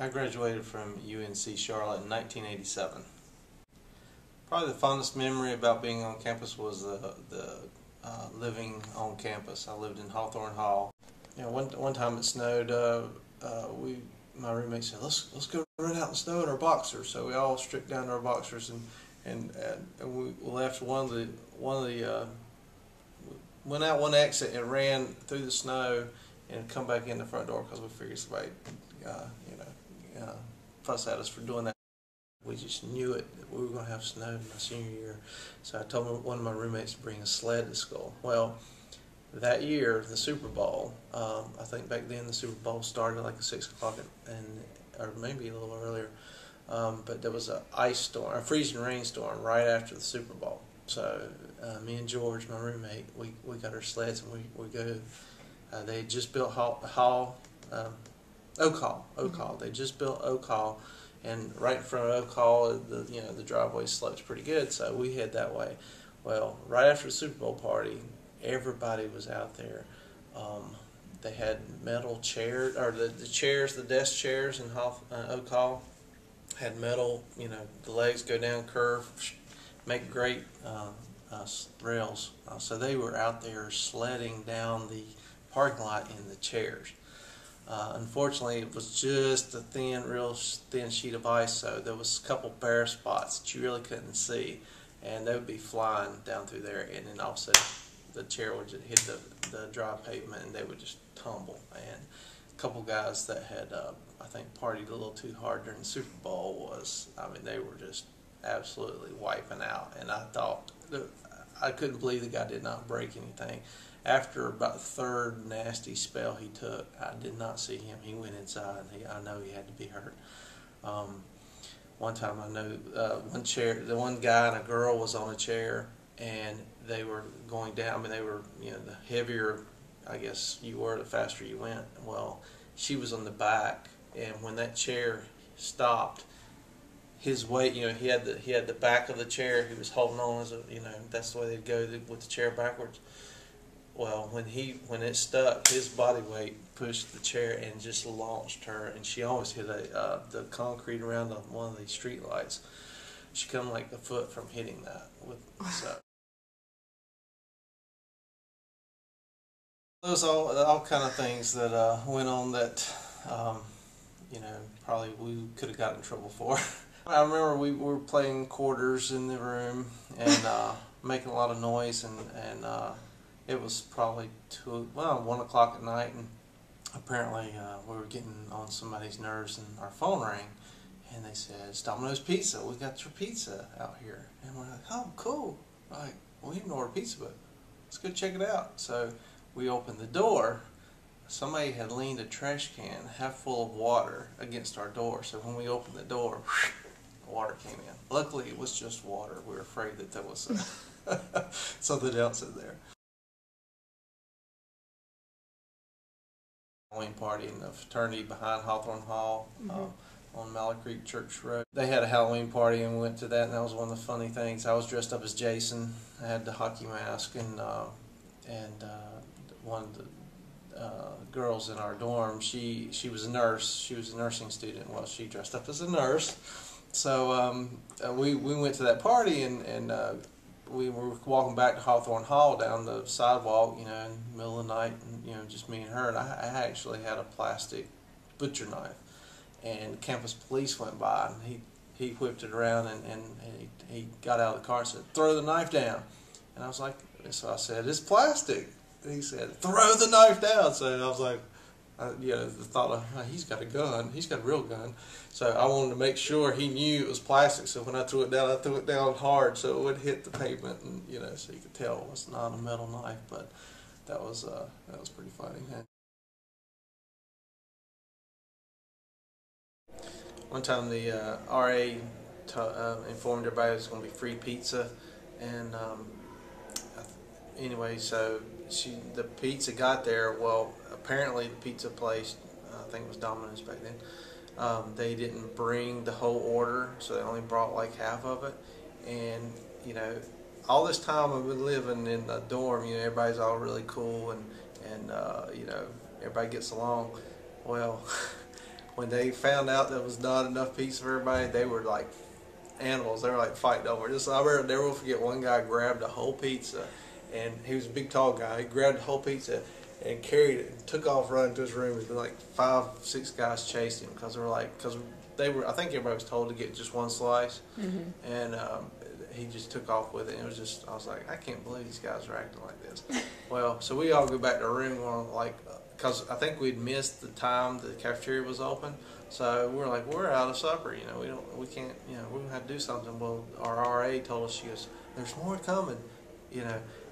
I graduated from UNC Charlotte in 1987. Probably the fondest memory about being on campus was the living on campus. I lived in Hawthorne Hall. You know, one time it snowed. My roommate said, "Let's go run out in the snow in our boxers." So we all stripped down to our boxers and we left went out one exit and ran through the snow and come back in the front door because we figured somebody fuss at us for doing that. We just knew it, that we were going to have snow in my senior year. So I told one of my roommates to bring a sled to school. Well, that year, the Super Bowl, I think back then the Super Bowl started like at 6 o'clock, or maybe a little earlier, but there was a freezing rainstorm right after the Super Bowl. So me and George, my roommate, we got our sleds and we go. They had just built Oak Hall. They just built Oak Hall, and right in front of Oak Hall, the driveway slopes pretty good, so we head that way. Well, right after the Super Bowl party, everybody was out there. They had metal chairs, or the desk chairs in Oak Hall had metal. The legs go down, curve, make great rails. So they were out there sledding down the parking lot in the chairs. Unfortunately, it was just a real thin sheet of ice, so there was a couple bare spots that you really couldn't see, and they would be flying down through there, and then all of a sudden the chair would just hit the dry pavement and they would just tumble. And a couple guys that had, I think, partied a little too hard during the Super Bowl they were just absolutely wiping out, and I couldn't believe the guy did not break anything. After about the third nasty spell he took, I did not see him. He went inside. I know he had to be hurt. One time I know the one guy and a girl was on a chair, and they were going down. They were, the heavier, I guess, you were, the faster you went. Well, she was on the back, and when that chair stopped, his weight, he had the back of the chair. He was holding on that's the way they'd go with the chair backwards. Well, when it stuck, his body weight pushed the chair and just launched her, and she almost hit the concrete around one of the street lights. She come like a foot from hitting that. Those all kind of things that went on that probably we could have gotten in trouble for. I remember we were playing quarters in the room and making a lot of noise, and it was probably 1 o'clock at night, and apparently we were getting on somebody's nerves, and our phone rang, and they said, "It's Domino's Pizza. We got your pizza out here." And we're like, "Oh, cool!" Like, we didn't order pizza, but let's go check it out. So we opened the door. Somebody had leaned a trash can half full of water against our door. So when we opened the door, water came in. Luckily, it was just water. We were afraid that there was something else in there. Halloween party in the fraternity behind Hawthorne Hall, on Mallet Creek Church Road. They had a Halloween party, and we went to that, and that was one of the funny things. I was dressed up as Jason. I had the hockey mask, and one of the girls in our dorm, she was a nurse. She was a nursing student. Well, she dressed up as a nurse. So we went to that party, and we were walking back to Hawthorne Hall down the sidewalk, in the middle of the night, and just me and her. And I actually had a plastic butcher knife, and campus police went by, and he whipped it around, and he got out of the car and said, "Throw the knife down." And I was like, so I said, "It's plastic." And he said, "Throw the knife down." So I was like, the thought of, oh, he's got a gun. He's got a real gun. So I wanted to make sure he knew it was plastic. So when I threw it down hard so it would hit the pavement, and so you could tell it was not a metal knife. But that was pretty funny. One time the RA informed everybody it was going to be free pizza, and anyway, so the pizza got there. Well, apparently the pizza place, I think it was Domino's back then, they didn't bring the whole order, so they only brought like half of it. And all this time we've been living in the dorm, everybody's all really cool, and everybody gets along. Well, when they found out there was not enough pizza for everybody, they were like animals. They were like fighting over it. I never will forget, one guy grabbed a whole pizza, and he was a big tall guy. He grabbed the whole pizza and carried it and took off running to his room. And like 5, 6 guys chased him because I think everybody was told to get just one slice, and he just took off with it. And it was just, I was like, I can't believe these guys are acting like this. Well, so we all go back to our room, because I think we'd missed the time the cafeteria was open. So we were like, we're out of supper, we can't, we're gonna have to do something. Well, our RA told us, she goes, there's more coming,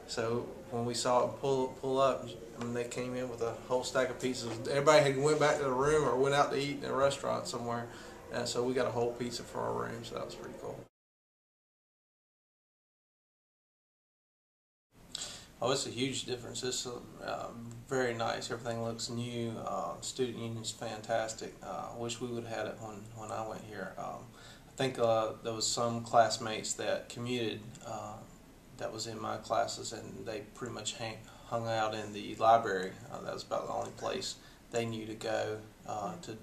So when we saw it pull up, and they came in with a whole stack of pizzas. Everybody had went back to the room or went out to eat in a restaurant somewhere, and so we got a whole pizza for our room. So that was pretty cool. Oh, it's a huge difference. It's very nice. Everything looks new. Student union's fantastic. I wish we would have had it when I went here. I think there was some classmates that commuted that was in my classes, and they pretty much hung out in the library. That was about the only place they knew to go to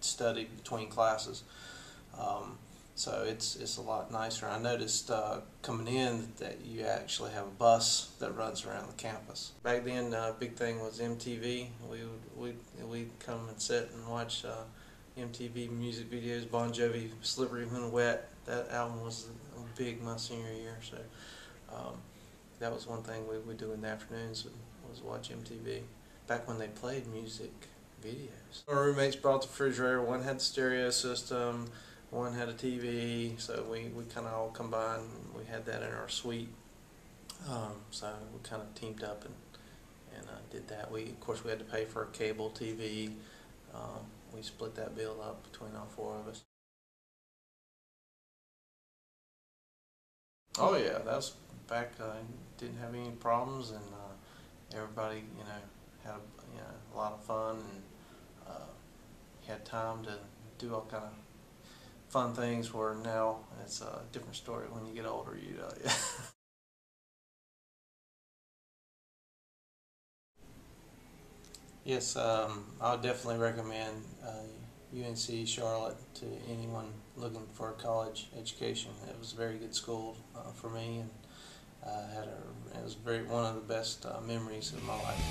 study between classes. So it's a lot nicer. I noticed coming in that you actually have a bus that runs around the campus. Back then, big thing was MTV. We'd come and sit and watch MTV music videos. Bon Jovi, "Slippery When Wet." That album was big my senior year. So that was one thing we would do in the afternoons, was watch MTV. Back when they played music videos. Our roommates brought the refrigerator. One had the stereo system. One had a TV, so we kind of all combined. We had that in our suite, so we kind of teamed up and did that. Of course, we had to pay for a cable TV. We split that bill up between all 4 of us. Oh yeah, that was back. Didn't have any problems, and everybody, had a lot of fun, and had time to do all kind of fun things. Where now it's a different story when you get older. Yes, I would definitely recommend UNC Charlotte to anyone looking for a college education. It was a very good school for me, and it was one of the best memories of my life.